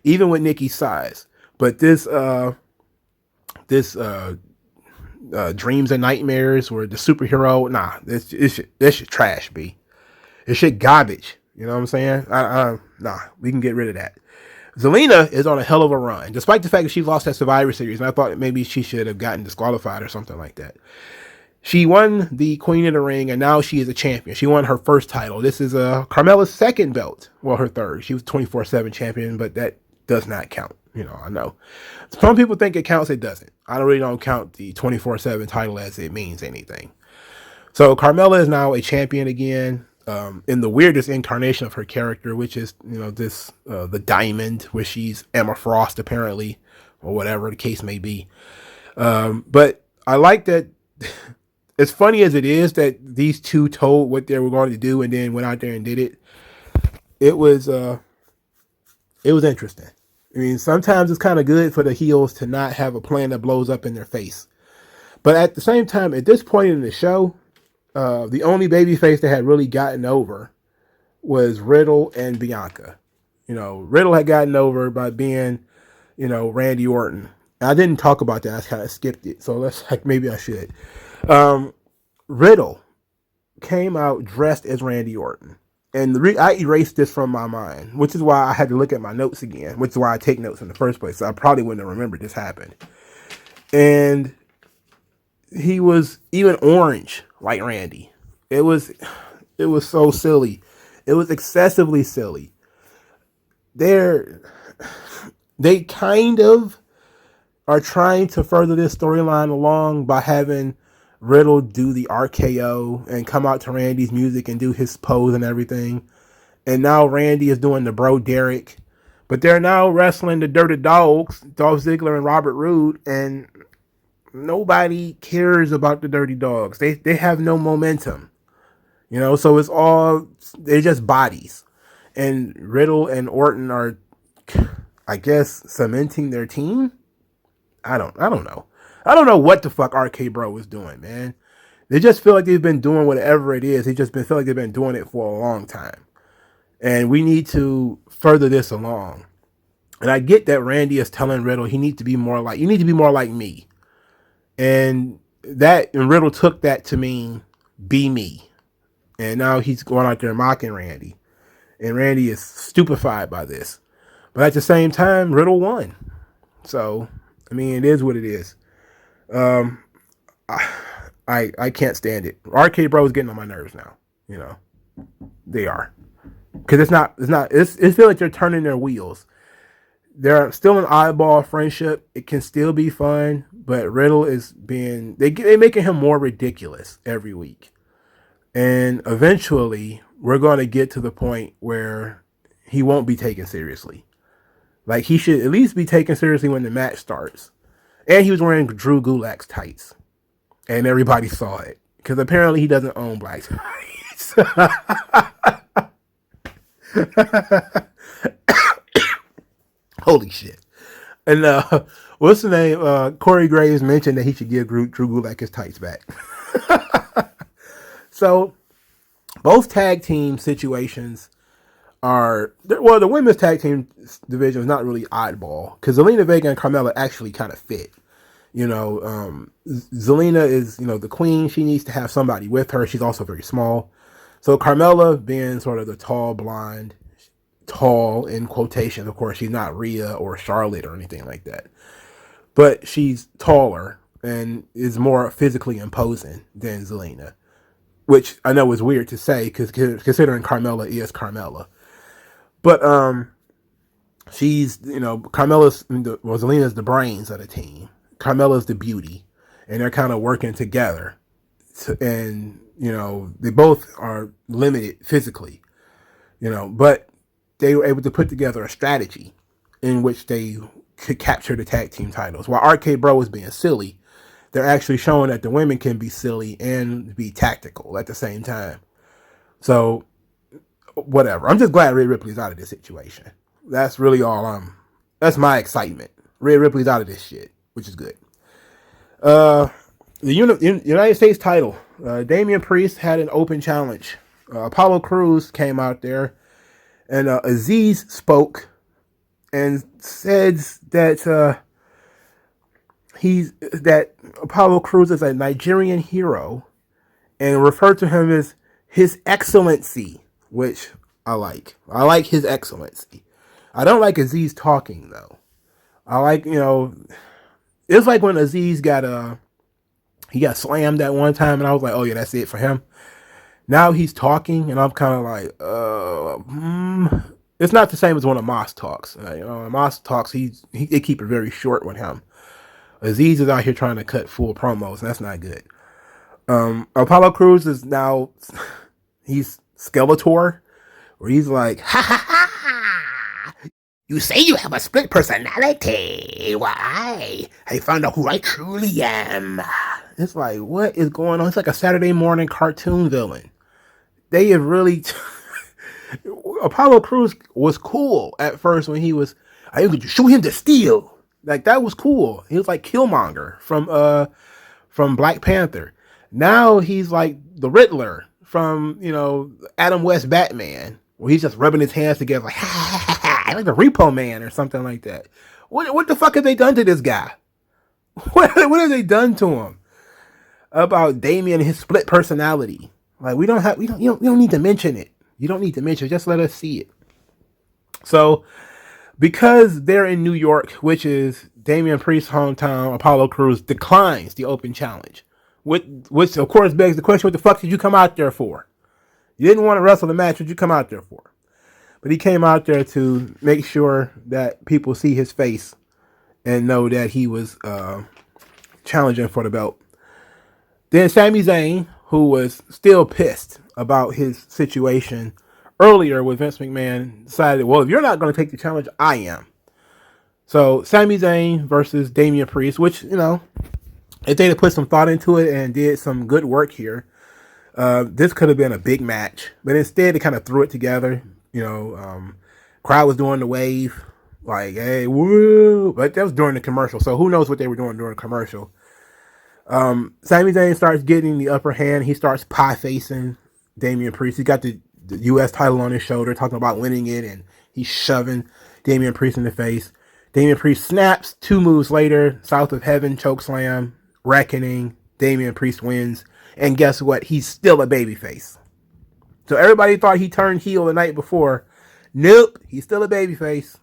even with Nikki's size. But this Dreams and Nightmares, where the superhero, nah, this shit trash, B. This shit garbage. You know what I'm saying? Nah, we can get rid of that. Zelena is on a hell of a run, despite the fact that she lost that Survivor Series, and I thought maybe she should have gotten disqualified or something like that. She won the Queen of the Ring, and now she is a champion. She won her first title. This is Carmela's second belt. Well, her third. She was 24/7 champion, but that does not count. You know, I know. Some people think it counts. It doesn't. I really don't count the 24/7 title as it means anything. So Carmela is now a champion again, in the weirdest incarnation of her character, which is, you know, this the Diamond, where she's Emma Frost apparently, or whatever the case may be. But I like that. As funny as it is that these two told what they were going to do and then went out there and did it, it was interesting. I mean, sometimes it's kind of good for the heels to not have a plan that blows up in their face. But at the same time, at this point in the show, the only babyface that had really gotten over was Riddle and Bianca. You know, Riddle had gotten over by being, you know, Randy Orton. I didn't talk about that. I kind of skipped it. So maybe I should. Riddle came out dressed as Randy Orton. And I erased this from my mind, which is why I had to look at my notes again, which is why I take notes in the first place. So I probably wouldn't have remembered this happened. And he was even orange like Randy. It was so silly. It was excessively silly. They kind of are trying to further this storyline along by having Riddle do the RKO and come out to Randy's music and do his pose and everything. And now Randy is doing the Bro Derek. But they're now wrestling the Dirty Dogs, Dolph Ziggler and Robert Roode, and nobody cares about the Dirty Dogs. They have no momentum. You know, so they're just bodies. And Riddle and Orton are, I guess, cementing their team. I don't know. I don't know what the fuck RK Bro is doing, man. They just feel like they've been doing whatever it is. They just feel like they've been doing it for a long time. And we need to further this along. And I get that Randy is telling Riddle you need to be more like me. And Riddle took that to mean be me. And now he's going out there mocking Randy. And Randy is stupefied by this. But at the same time, Riddle won. So, I mean, it is what it is. I can't stand it. RK Bro is getting on my nerves now. You know, they are, because it feels like they're turning their wheels. They're still an oddball friendship. It can still be fun, but Riddle is they're making him more ridiculous every week, and eventually we're going to get to the point where he won't be taken seriously. Like, he should at least be taken seriously when the match starts. And he was wearing Drew Gulak's tights. And everybody saw it. Because apparently he doesn't own black tights. Holy shit. And what's the name? Corey Graves mentioned that he should give Drew Gulak his tights back. So, both tag team situations the women's tag team division is not really oddball, because Zelena, Vega, and Carmela actually kind of fit. You know, Zelena is, you know, the queen. She needs to have somebody with her. She's also very small. So Carmela, being sort of the tall blonde, tall in quotation, of course, she's not Rhea or Charlotte or anything like that, but she's taller. and is more physically imposing than Zelena, which I know is weird to say because considering Carmela is Carmela. But she's, Carmela's, Zelena's the brains of the team. Carmela's the beauty, and they're kind of working together. And they both are limited physically, but they were able to put together a strategy in which they could capture the tag team titles. While RK Bro was being silly, they're actually showing that the women can be silly and be tactical at the same time. So, whatever. I'm just glad Rhea Ripley's out of this situation. That's really all that's my excitement. Rhea Ripley's out of this shit, which is good. The United States title. Damian Priest had an open challenge. Apollo Crews came out there, and Aziz spoke and said that that Apollo Crews is a Nigerian hero, and referred to him as His Excellency, which I like. I like His Excellency. I don't like Aziz talking though. I like, it's like when Aziz got he got slammed that one time, and I was like, oh yeah, that's it for him. Now he's talking, and I'm kind of like, it's not the same as when Amos talks. Amos talks, they keep it very short with him. Aziz is out here trying to cut full promos, and that's not good. Apollo Crews is now, he's Skeletor, where he's like, ha ha ha, you say you have a split personality. Why? I found out who I truly am. It's like, what is going on? It's like a Saturday morning cartoon villain. They have really... Apollo Crews was cool at first when he was, I could shoot him to steel. Like, that was cool. He was like Killmonger from Black Panther. Now he's like the Riddler from, Adam West Batman, where he's just rubbing his hands together like, ha ha ha ha, like the Repo Man or something like that. What the fuck have they done to this guy? What have they done to him? About Damian and his split personality. Like, you don't need to mention it. You don't need to mention it. Just let us see it. So, because they're in New York, which is Damian Priest's hometown, Apollo Crews declines the open challenge. Which of course begs the question, what the fuck did you come out there for? You didn't want to wrestle the match, what did you come out there for? But he came out there to make sure that people see his face and know that he was challenging for the belt. Then Sami Zayn, who was still pissed about his situation earlier with Vince McMahon, decided, well, if you're not going to take the challenge, I am. So Sami Zayn versus Damian Priest, which, if they'd have put some thought into it and did some good work here, this could have been a big match. But instead, they kind of threw it together. Crowd was doing the wave, like, hey, woo. But that was during the commercial, so who knows what they were doing during the commercial. Sami Zayn starts getting the upper hand. He starts pie-facing Damian Priest. He got the U.S. title on his shoulder, talking about winning it, and he's shoving Damian Priest in the face. Damian Priest snaps. 2 moves later, South of Heaven, chokeslam, reckoning. Damian Priest wins. And guess what? He's still a babyface. So everybody thought he turned heel the night before. Nope, he's still a babyface.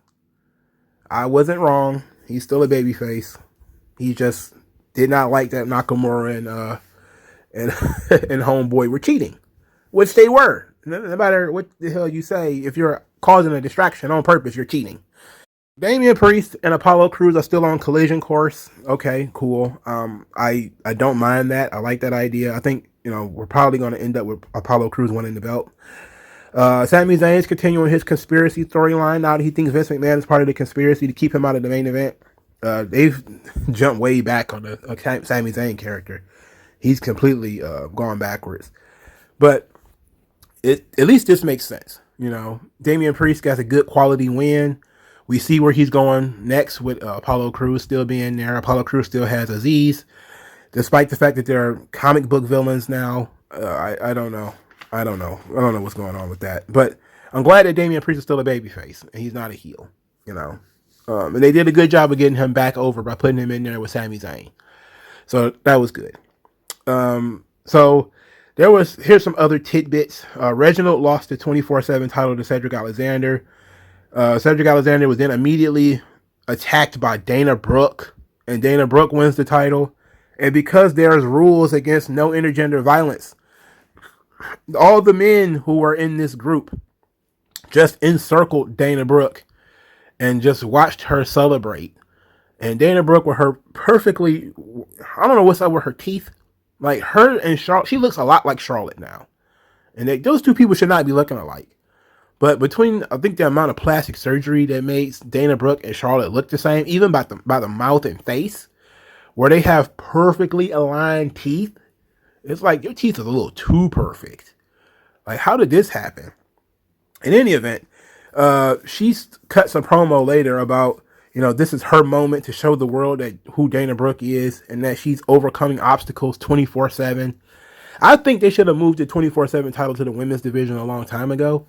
I wasn't wrong. He's still a babyface. He just did not like that Nakamura and Homeboy were cheating, which they were. No matter what the hell you say, if you're causing a distraction on purpose, you're cheating. Damian Priest and Apollo Crews are still on collision course. Okay, cool. I don't mind that. I like that idea. I think, we're probably going to end up with Apollo Crews winning the belt. Sami Zayn is continuing his conspiracy storyline now that he thinks Vince McMahon is part of the conspiracy to keep him out of the main event. They've jumped way back on the Sami Zayn character. He's completely gone backwards. But at least this makes sense. Damian Priest got a good quality win. We see where he's going next with Apollo Crews still being there. Apollo Crews still has Aziz. Despite the fact that they're comic book villains now, I don't know. I don't know what's going on with that. But I'm glad that Damian Priest is still a babyface and he's not a heel. And they did a good job of getting him back over by putting him in there with Sami Zayn. So that was good. So here's some other tidbits. Reginald lost the 24/7 title to Cedric Alexander. Cedric Alexander was then immediately attacked by Dana Brooke, and Dana Brooke wins the title. And because there's rules against no intergender violence, all the men who were in this group just encircled Dana Brooke and just watched her celebrate. And Dana Brooke with her perfectly, I don't know what's up with her teeth. Like her and Charlotte, she looks a lot like Charlotte now. And those two people should not be looking alike. But between, I think, the amount of plastic surgery that makes Dana Brooke and Charlotte look the same, even by the mouth and face, where they have perfectly aligned teeth, it's like your teeth is a little too perfect. Like, how did this happen? In any event, she's cut some promo later about, this is her moment to show the world that who Dana Brooke is and that she's overcoming obstacles 24/7. I think they should have moved the 24/7 title to the women's division a long time ago.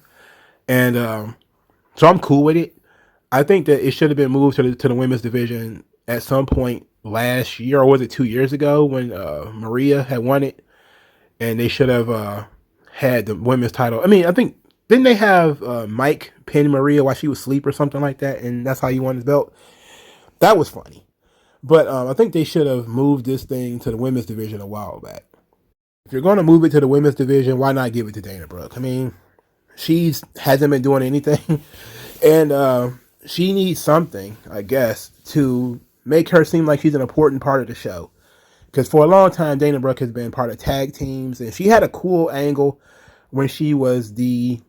And so I'm cool with it. I think that it should have been moved to the women's division at some point last year, or was it 2 years ago when Maria had won it, and they should have had the women's title. I mean, I think, didn't they have Mike pin Maria while she was asleep or something like that, and that's how you won his belt? That was funny. But I think they should have moved this thing to the women's division a while back. If you're going to move it to the women's division, why not give it to Dana Brooke? I mean, she hasn't been doing anything, and she needs something, I guess, to make her seem like she's an important part of the show. Because for a long time, Dana Brooke has been part of tag teams, and she had a cool angle when she was the,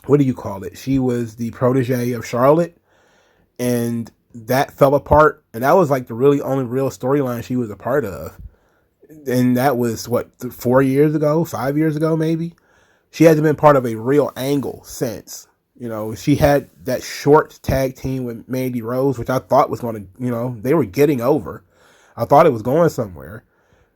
what do you call it? She was the protege of Charlotte, and that fell apart, and that was like the really only real storyline she was a part of. And that was, 4 years ago, 5 years ago, maybe? She hasn't been part of a real angle since. She had that short tag team with Mandy Rose, which I thought was going to, they were getting over. I thought it was going somewhere,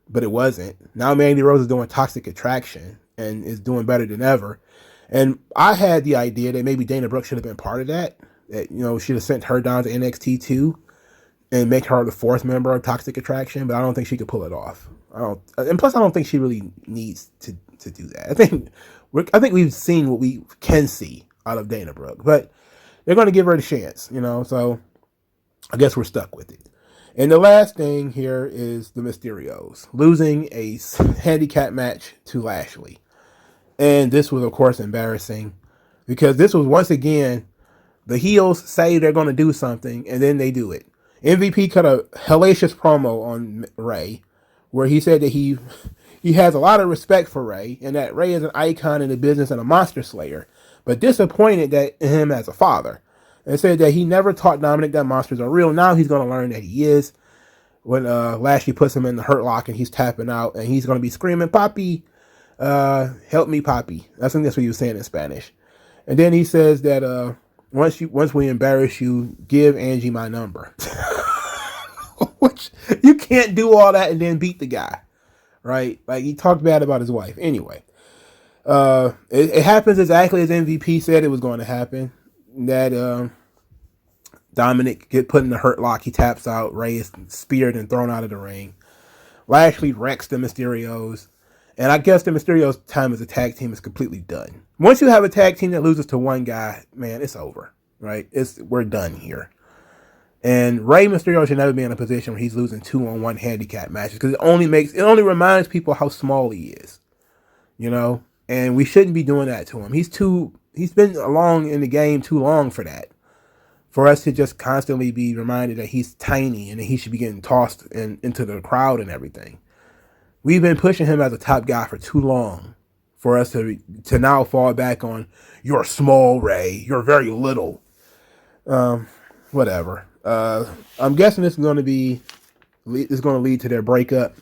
but it wasn't. Now Mandy Rose is doing Toxic Attraction and is doing better than ever. And I had the idea that maybe Dana Brooke should have been part of that. That, should have sent her down to NXT too and make her the fourth member of Toxic Attraction, but I don't think she could pull it off. And plus I don't think she really needs to do that. I think we've seen what we can see out of Dana Brooke, but they're going to give her a chance, so I guess we're stuck with it. And the last thing here is the Mysterios losing a handicap match to Lashley. And this was, of course, embarrassing because this was, once again, the heels say they're going to do something and then they do it. MVP cut a hellacious promo on Ray where he said that he has a lot of respect for Ray and that Ray is an icon in the business and a monster slayer, but disappointed in him as a father. And said that he never taught Dominic that monsters are real. Now he's going to learn that he is. When Lashley puts him in the hurt lock and he's tapping out and he's going to be screaming, "Papi, help me, Papi." I think that's what he was saying in Spanish. And then he says that once we embarrass you, give Angie my number. Which, you can't do all that and then beat the guy, right? Like, he talked bad about his wife. Anyway, it happens exactly as MVP said it was going to happen. That Dominic get put in the hurt lock. He taps out. Ray is speared and thrown out of the ring. Lashley wrecks the Mysterios. And I guess the Mysterios' time as a tag team is completely done. Once you have a tag team that loses to one guy, man, it's over, right? We're done here. And Rey Mysterio should never be in a position where he's losing 2-on-1 handicap matches because it only reminds people how small he is, And we shouldn't be doing that to him. He's been along in the game too long for that. For us to just constantly be reminded that he's tiny and that he should be getting tossed into the crowd and everything. We've been pushing him as a top guy for too long for us to now fall back on, "You're small, Ray. You're very little." Whatever. I'm guessing this is going to lead to their breakup,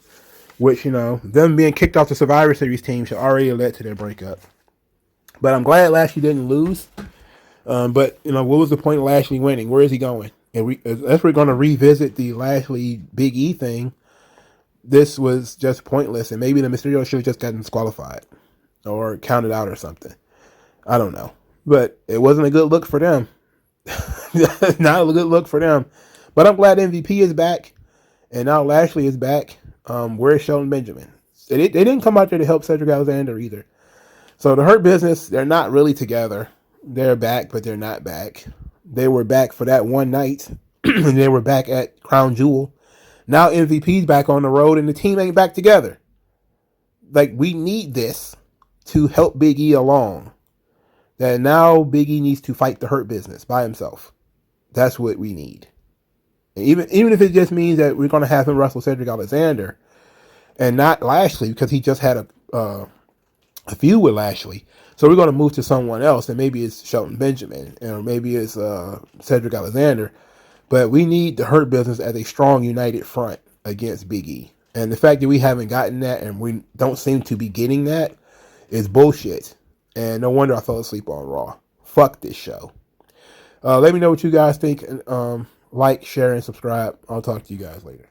which, them being kicked off the Survivor Series team should already have led to their breakup. But I'm glad Lashley didn't lose. But, what was the point of Lashley winning? Where is he going? And if we're going to revisit the Lashley Big E thing, this was just pointless. And maybe the Mysterio should have just gotten disqualified or counted out or something. I don't know. But it wasn't a good look for them. Not a good look for them. But I'm glad MVP is back. And now Lashley is back. Where's Shelton Benjamin? They didn't come out there to help Cedric Alexander either. So the Hurt Business, they're not really together. They're back, but they're not back. They were back for that one night. And they were back at Crown Jewel. Now MVP's back on the road and the team ain't back together. Like, we need this to help Big E along. That now Big E needs to fight the Hurt Business by himself. That's what we need. And even if it just means that we're going to have him wrestle Cedric Alexander and not Lashley, because he just had a feud with Lashley. So we're going to move to someone else, and maybe it's Shelton Benjamin, or maybe it's Cedric Alexander. But we need the Hurt Business as a strong, united front against Big E. And the fact that we haven't gotten that, and we don't seem to be getting that, is bullshit. And no wonder I fell asleep on Raw. Fuck this show. Let me know what you guys think. Like, share, and subscribe. I'll talk to you guys later.